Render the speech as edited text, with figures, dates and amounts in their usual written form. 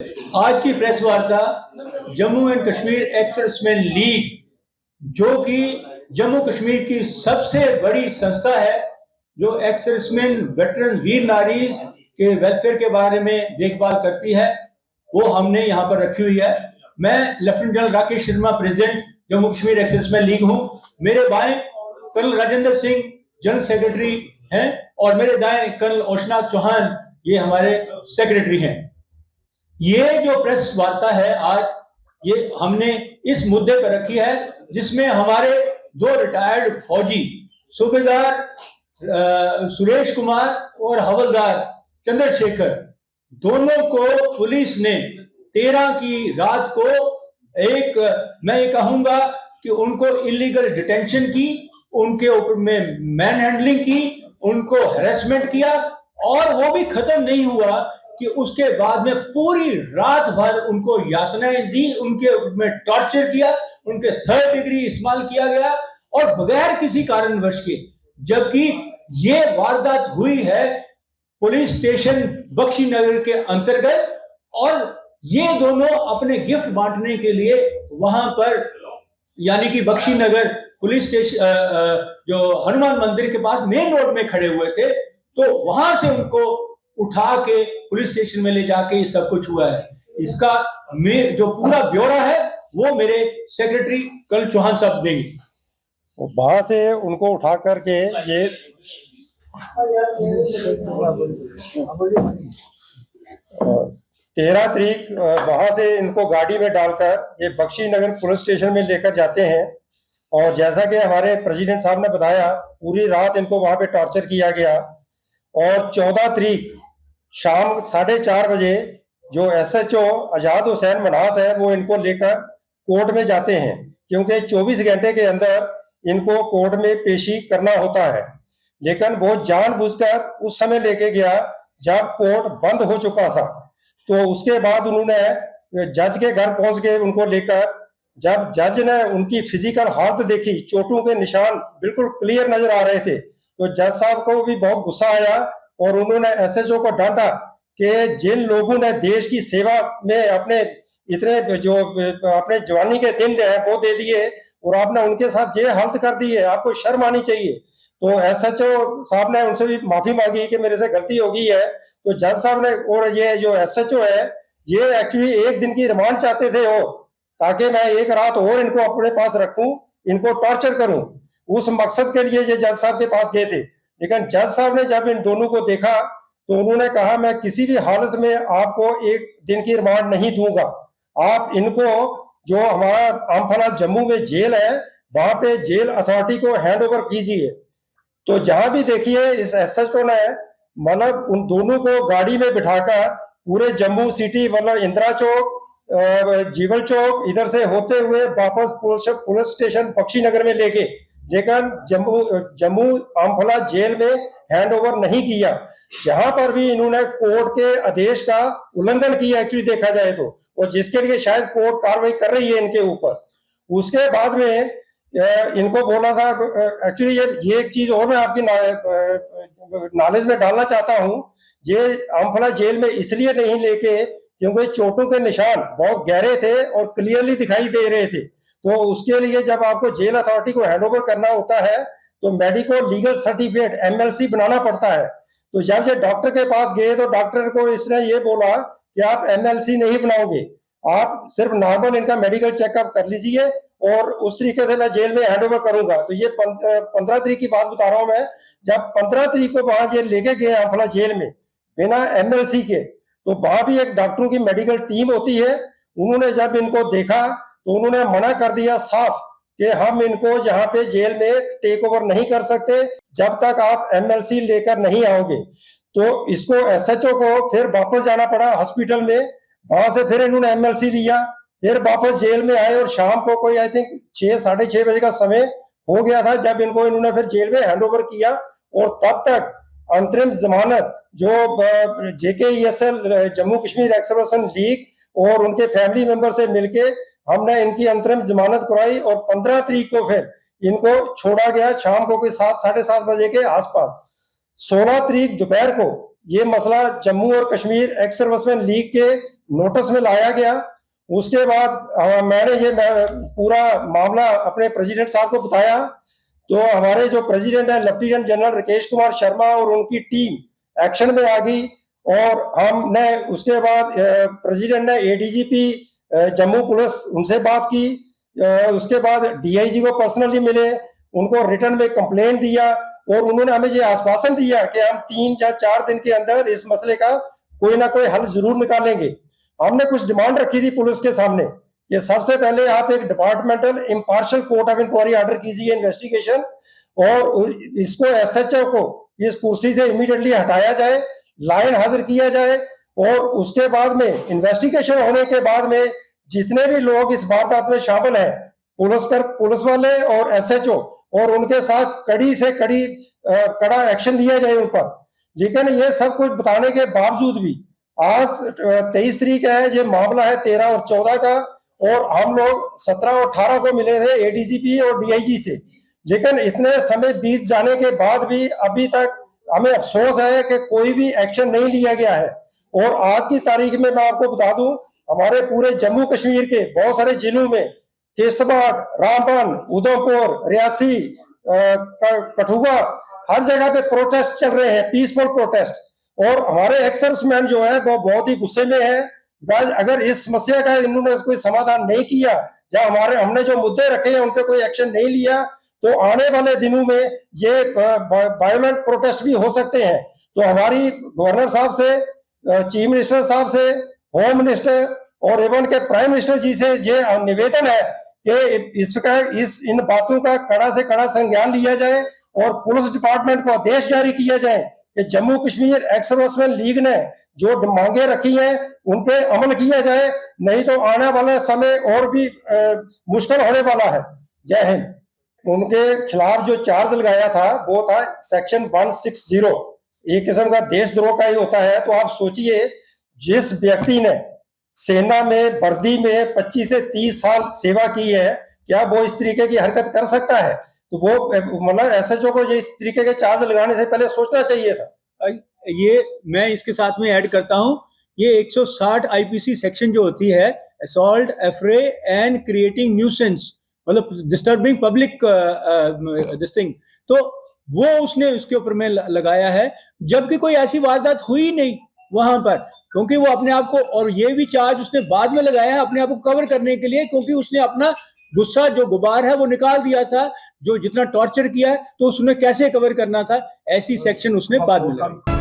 आज की प्रेस वार्ता Jammu and Kashmir ex serviceman league जो कि जम्मू कश्मीर की सबसे बड़ी संस्था है, जो एक्स सर्विसमैन वेटरन वीर नारीज के वेलफेयर के बारे में देखभाल करती है, वो हमने यहाँ पर रखी हुई है। मैं lieutenant general Rakesh Sharma, president Jammu Kashmir ex serviceman league हूँ। मेरे बाएं colonel Rajendra Singh general secretary हैं और मेरे दाएं कर्नल ओशनाथ चौहान, ये हमारे सेक्रेटरी हैं। ये जो प्रेस वार्ता है आज, ये हमने इस मुद्दे पर रखी है जिसमें हमारे दो रिटायर्ड फौजी सूबेदार सुरेश कुमार और हवलदार चंद्रशेखर, दोनों को पुलिस ने 13 की रात को मैं ये कहूंगा कि उनको इलीगल डिटेंशन की, उनके ऊपर में मैन हैंडलिंग की, उनको हैरेसमेंट किया और वो भी खत्म नहीं हुआ कि उसके बाद में पूरी रात भर उनको यातनाएं दी, उनके में टॉर्चर किया, उनके 3rd डिग्री इस्तेमाल किया गया और बगैर किसी कारणवश के। जबकि ये वारदात हुई है पुलिस स्टेशन बख्शी नगर के अंतर्गत और ये दोनों अपने गिफ्ट बांटने के लिए वहां पर यानी कि बख्शी नगर पुलिस स्टेशन जो हनुमान मंदिर के पास मेन रोड में खड़े हुए थे, तो वहां से उनको उठा के पुलिस स्टेशन में ले जाके ये सब कुछ हुआ है। इसका जो पूरा ब्यौरा है वो मेरे सेक्रेटरी कर्नल चौहान साहब देंगे। वहां से उनको उठा करके ये 13 तारीख वहां से इनको गाड़ी में डालकर ये बख्शी नगर पुलिस स्टेशन में लेकर जाते हैं। और जैसा कि हमारे प्रेसिडेंट साहब ने बताया, पूरी रात इनको वहां पे टॉर्चर किया गया और 14 तारीख शाम 4:30 बजे जो एसएचओ आजाद हुसैन मनास है वो इनको लेकर कोर्ट में जाते हैं, क्योंकि 24 घंटे के अंदर इनको कोर्ट में पेशी करना होता है। लेकिन वो जानबूझकर उस समय लेके गया जब कोर्ट बंद हो चुका था। तो उसके बाद उन्होंने जज के घर पहुंच के उनको लेकर, जब जज ने उनकी फिजिकल हालत देखी, चोटों के निशान बिल्कुल क्लियर नजर आ रहे थे, तो जज साहब को भी बहुत गुस्सा आया और उन्होंने एसएचओ को डांटा कि जिन लोगों ने देश की सेवा में अपने इतने जो अपने जवानी के दिन है वो दे दिए और आपने उनके साथ ये हालत कर दी है, आपको शर्म आनी चाहिए। तो एसएचओ साहब ने उनसे भी माफी मांगी कि मेरे से गलती हो गई है। तो जज साहब ने, और ये जो एसएचओ है ये एक्चुअली 1 दिन की रिमांड चाहते थे वो, ताकि मैं 1 रात और इनको अपने पास रखूं, इनको टॉर्चर करूं, उस मकसद के लिए ये जज साहब के पास गए थे। लेकिन जज साहब ने जब इन दोनों को देखा तो उन्होंने कहा, मैं किसी भी हालत में आपको 1 दिन की रिमांड नहीं दूंगा, आप इनको जो हमारा आमफला जम्मू में जेल है वहां पे जेल अथॉरिटी को हैंड ओवर कीजिए। तो जहां भी देखिए इस एसएचओ ने मतलब उन दोनों को गाड़ी में बिठाकर पूरे जम्मू सिटी, मतलब इंदिरा चौक, जीवल चौक, इधर से होते हुए वापस पुलिस स्टेशन बख्शी नगर में लेके, लेकिन जम्मू आमफला जेल में हैंड ओवर नहीं किया, जहां पर भी इन्होंने कोर्ट के आदेश का उल्लंघन किया एक्चुअली देखा जाए तो, और जिसके लिए शायद कोर्ट कार्रवाई कर रही है इनके ऊपर। उसके बाद में इनको बोला था एक्चुअली ये एक चीज और मैं आपकी नॉलेज में डालना चाहता हूँ, ये आमफला जेल में इसलिए नहीं लेके क्योंकि चोटों के निशान बहुत गहरे थे और क्लियरली दिखाई दे रहे थे। तो उसके लिए जब आपको जेल अथॉरिटी को हैंडओवर करना होता है तो मेडिको लीगल सर्टिफिकेट एमएलसी बनाना पड़ता है। तो जब ये डॉक्टर के पास गए तो डॉक्टर को इसने ये बोला कि आप एमएलसी नहीं बनाओगे, आप सिर्फ नॉर्मल इनका मेडिकल चेकअप कर लीजिए और उस तरीके से मैं जेल में हैंडओवर करूंगा। तो ये 15 तारीख की बात बता रहा हूं मैं, जब 15 तारीख को वहां जेल लेके गए आमफला जेल में बिना एमएलसी के, तो वहां भी एक डॉक्टरों की मेडिकल टीम होती है, उन्होंने जब इनको देखा तो उन्होंने मना कर दिया साफ कि हम इनको यहाँ पे जेल में टेक ओवर नहीं कर सकते जब तक आप एमएलसी लेकर नहीं आओगे। तो इसको एसएचओ को फिर वापस जाना पड़ा हॉस्पिटल में, वहां से फिर इन्होंने एमएलसी लिया, फिर वापस जेल में आए और शाम को कोई आई थिंक 6 साढ़े 6 बजे का समय हो गया था जब इनको इन्होंने फिर जेल में हैंडओवर किया। और तब तक अंतरिम जमानत जो JKESL Jammu Kashmir ex serviceman league और उनके फैमिली मेंबर से मिलके हमने इनकी अंतरिम जमानत कराई और 15 तारीख को फिर इनको छोड़ा गया शाम को कोई 7 साढ़े 7 बजे के आसपास। 16 तारीख दोपहर को ये मसला जम्मू और कश्मीर एक्स सर्विसमैन लीग के नोटिस में लाया गया। उसके बाद मैंने ये पूरा मामला अपने प्रेसिडेंट साहब को बताया, तो हमारे जो प्रेसिडेंट है लेफ्टिनेंट जनरल राकेश कुमार शर्मा और उनकी टीम एक्शन में आ गई, और हमने उसके बाद प्रेसिडेंट ने एडीजीपी जम्मू पुलिस उनसे बात की, उसके बाद डीआईजी को पर्सनली मिले, उनको रिटर्न में कंप्लेंट दिया, और उन्होंने हमें ये आश्वासन दिया कि हम 3 या 4 दिन के अंदर इस मसले का कोई ना कोई हल जरूर निकालेंगे। हमने कुछ डिमांड रखी थी पुलिस के सामने कि सबसे पहले आप एक departmental impartial court of inquiry order कीजिए इन्वेस्टिगेशन, और इसको एसएचओ को इस कुर्सी से इमीडिएटली हटाया जाए, लाइन हाजिर किया जाए, और उसके बाद में इन्वेस्टिगेशन होने के बाद में जितने भी लोग इस वारदात में शामिल हैं, पुलिस वाले और एसएचओ, और उनके साथ कड़ी से कड़ा एक्शन लिया जाए उन पर। लेकिन ये सब कुछ बताने के बावजूद भी आज 23 तारीख है, ये मामला है 13 और 14 का, और हम लोग 17 और 18 को मिले थे एडीजीपी और डीआईजी से, लेकिन इतने समय बीत जाने के बाद भी अभी तक हमें अफसोस है कि कोई भी एक्शन नहीं लिया गया है। और आज की तारीख में मैं आपको बता दूं, हमारे पूरे जम्मू कश्मीर के बहुत सारे जिलों में किश्तवाड़, रामबन, उधमपुर, रियासी, कठुआ, हर जगह पे प्रोटेस्ट चल रहे हैं, पीसफुल प्रोटेस्ट, और हमारे एक्स सर्विसमैन जो है वो बहुत ही गुस्से में है। अगर इस समस्या का इन्होंने कोई समाधान नहीं किया या हमने जो मुद्दे रखे हैं उन पे कोई एक्शन नहीं लिया, तो आने वाले दिनों में ये वायलेंट प्रोटेस्ट भी हो सकते हैं। तो हमारी गवर्नर साहब से, चीफ मिनिस्टर साहब से, होम मिनिस्टर और एवं के प्राइम मिनिस्टर जी से ये निवेदन है कि इन बातों का कड़ा से कड़ा संज्ञान लिया जाए, और पुलिस डिपार्टमेंट को आदेश जारी किया जाए कि Jammu Kashmir ex serviceman league ने जो मांगे रखी हैं उन पे अमल किया जाए, नहीं तो आने वाला समय और भी मुश्किल होने वाला है। जय हिंद। उनके खिलाफ जो चार्ज लगाया था वो था सेक्शन 160, एक किस्म का देशद्रोह का ही होता है। तो आप सोचिए, जिस व्यक्ति ने सेना में वर्दी में 25 से 30 साल सेवा की है, क्या वो इस तरीके की हरकत कर सकता है? तो वो मतलब एसएचओ को इस तरीके के चार्ज लगाने से पहले सोचना चाहिए था। ये मैं इसके साथ में ऐड करता हूं, ये 160 आईपीसी सेक्शन जो होती है, असॉल्ट, एफ्रे एंड क्रिएटिंग न्यूसेंस, मतलब डिस्टर्बिंग पब्लिक दिस थिंग, तो वो उसने उसके ऊपर में लगाया है, जबकि कोई ऐसी वारदात हुई नहीं वहां पर, क्योंकि वो अपने आप को, और ये भी चार्ज उसने बाद में लगाया है अपने आप को कवर करने के लिए, क्योंकि उसने अपना गुस्सा जो गुबार है वो निकाल दिया था, जो जितना टॉर्चर किया है, तो उसने कैसे कवर करना था, ऐसी सेक्शन उसने बाद में लगाई।